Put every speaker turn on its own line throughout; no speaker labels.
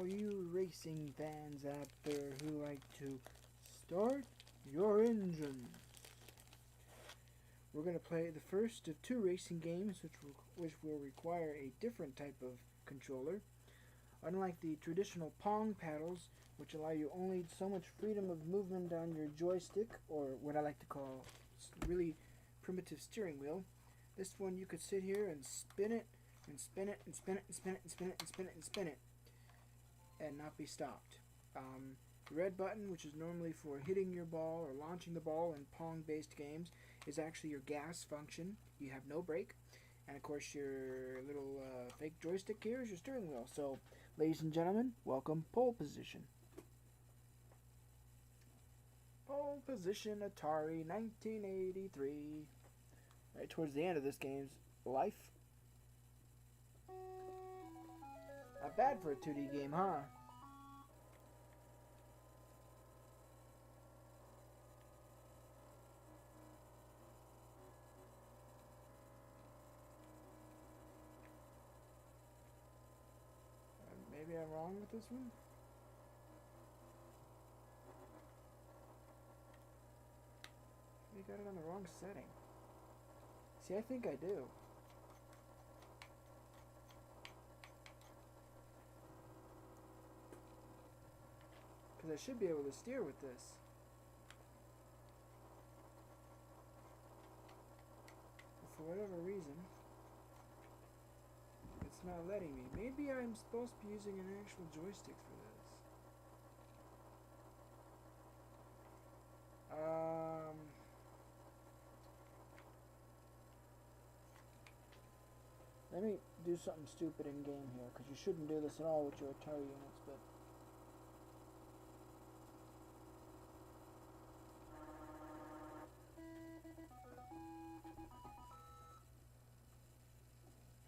all you racing fans out there who like to start your engine. We're going to play the first of two racing games which will require a different type of controller. Unlike the traditional Pong paddles, which allow you only so much freedom of movement on your joystick, or what I like to call really primitive steering wheel, this one you could sit here and spin it, and spin it, and spin it, and spin it, and spin it, and spin it, and spin it, and not be stopped. The red button, which is normally for hitting your ball or launching the ball in Pong-based games, is actually your gas function. You have no brake. And of course your little fake joystick here is your steering wheel. So, ladies and gentlemen, welcome pole position. Pole position Atari 1983. Right towards the end of this game's life. Not bad for a 2D game, huh? Maybe I'm wrong with this one? Maybe I got it on the wrong setting. See, I think I do. Because I should be able to steer with this. But for whatever reason, it's not letting me. Maybe I'm supposed to be using an actual joystick for this. Let me do something stupid in game here, because you shouldn't do this at all with your Atari units, but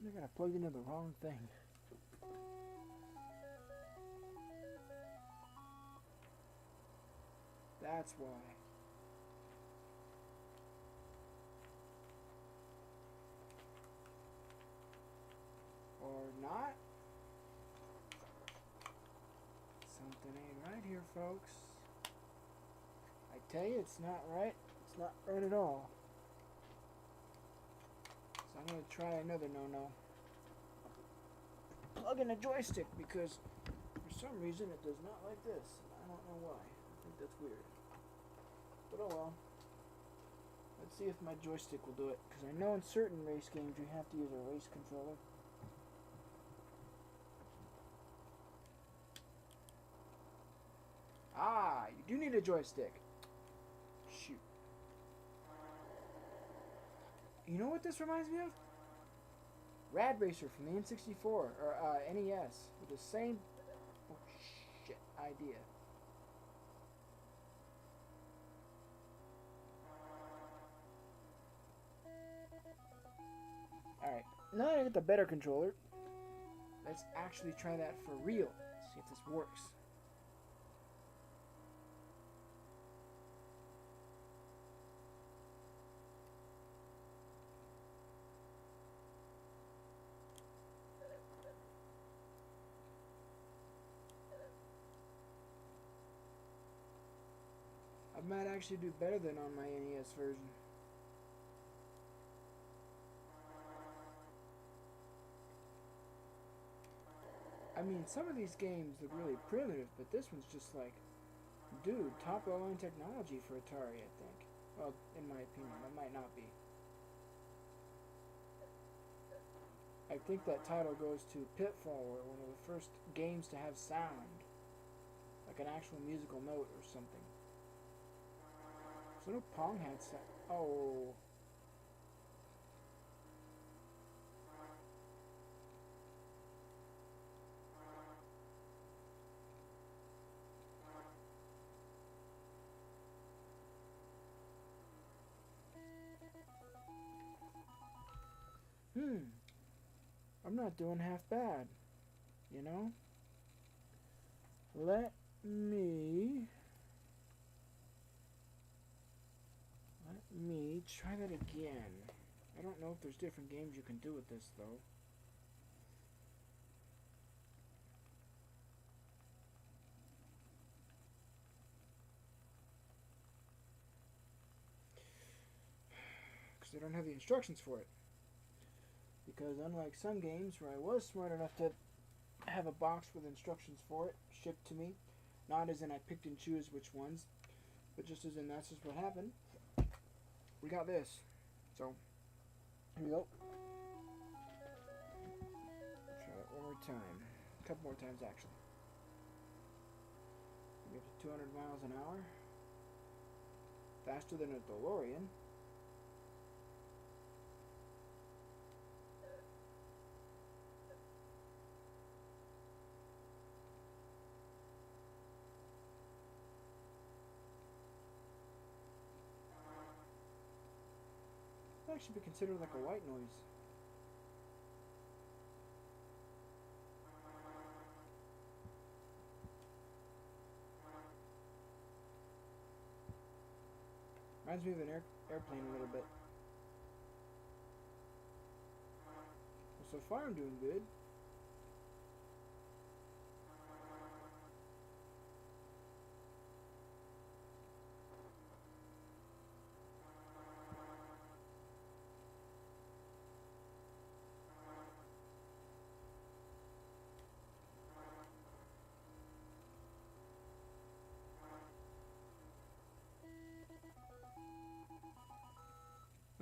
I think I plugged into the wrong thing. That's why. Or not. Something ain't right here, folks. I tell you, it's not right. It's not right at all. So I'm going to try another no-no. Plug in a joystick, because for some reason it does not like this. I don't know why. I think that's weird. But oh well. Let's see if my joystick will do it. Because I know in certain race games you have to use a race controller. Ah, you do need a joystick. Shoot. You know what this reminds me of? Rad Racer from the N64 or NES with the same idea. Alright, now that I get the better controller, let's actually try that for real. See if this works. I might actually do better than on my NES version. I mean, some of these games look really primitive, but this one's just like, dude, top of the line technology for Atari, I think. Well, in my opinion, it might not be. I think that title goes to Pitfall, or one of the first games to have sound. Like an actual musical note or something. So no Pong had sound. Oh. I'm not doing half bad, you know? Let me try that again. I don't know if there's different games you can do with this, though. they don't have the instructions for it. Because unlike some games where I was smart enough to have a box with instructions for it shipped to me, not as in I picked and choose which ones, but just as in that's just what happened, we got this. So, here we go. Try it one more time. A couple more times, actually. We get to 200 miles an hour. Faster than a DeLorean. That should be considered like a white noise. Reminds me of an airplane a little bit. Well, so far I'm doing good.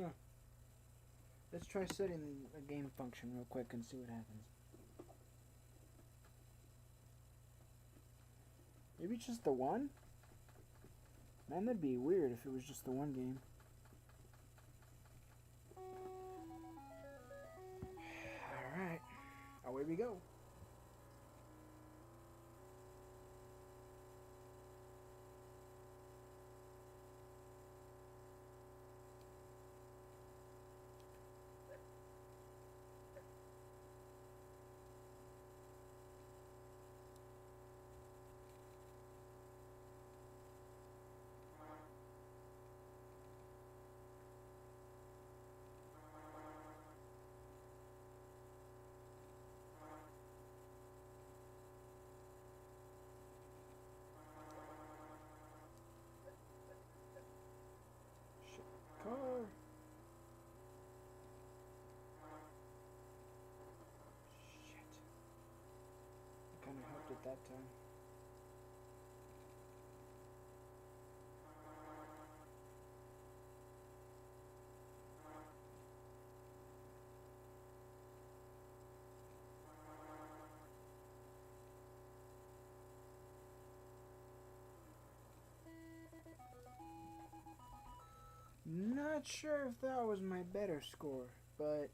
Huh. Let's try setting a game function real quick and see what happens. Maybe just the one? Man, that'd be weird if it was just the one game. Alright. Away we go. Car. Shit. I kind of helped it that time. Not sure if that was my better score, but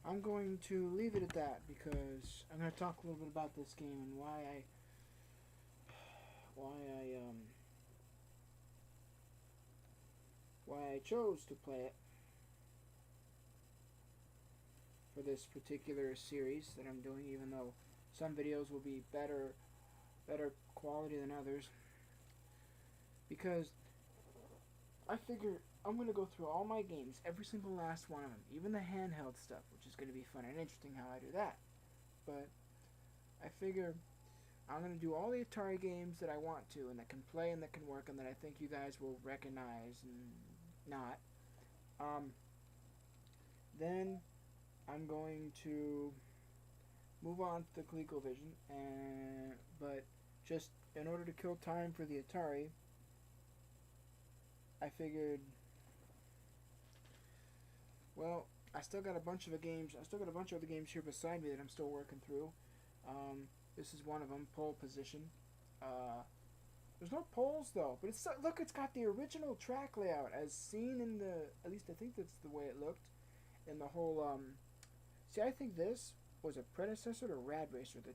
I'm going to leave it at that because I'm going to talk a little bit about this game and why I chose to play it for this particular series that I'm doing, even though some videos will be better quality than others, because I figure I'm going to go through all my games, every single last one of them, even the handheld stuff, which is going to be fun and interesting how I do that. But I figure I'm going to do all the Atari games that I want to and that can play and that can work and that I think you guys will recognize and not. Then I'm going to move on to the ColecoVision, but just in order to kill time for the Atari, I figured, well, I still got a bunch of games. I still got a bunch of other games here beside me that I'm still working through. This is one of them, Pole Position. There's no poles though, but look, it's got the original track layout as seen in the. At least I think that's the way it looked in the whole. See, I think this was a predecessor to Rad Racer. The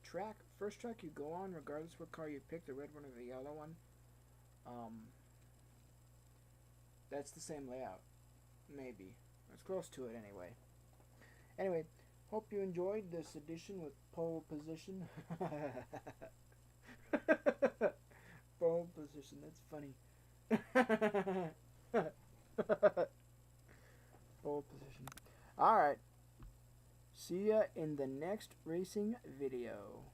first track you go on, regardless what car you pick, the red one or the yellow one. That's the same layout. Maybe. It's close to it anyway. Anyway, hope you enjoyed this edition with Pole Position. Pole Position, that's funny. Pole Position. Alright. See ya in the next racing video.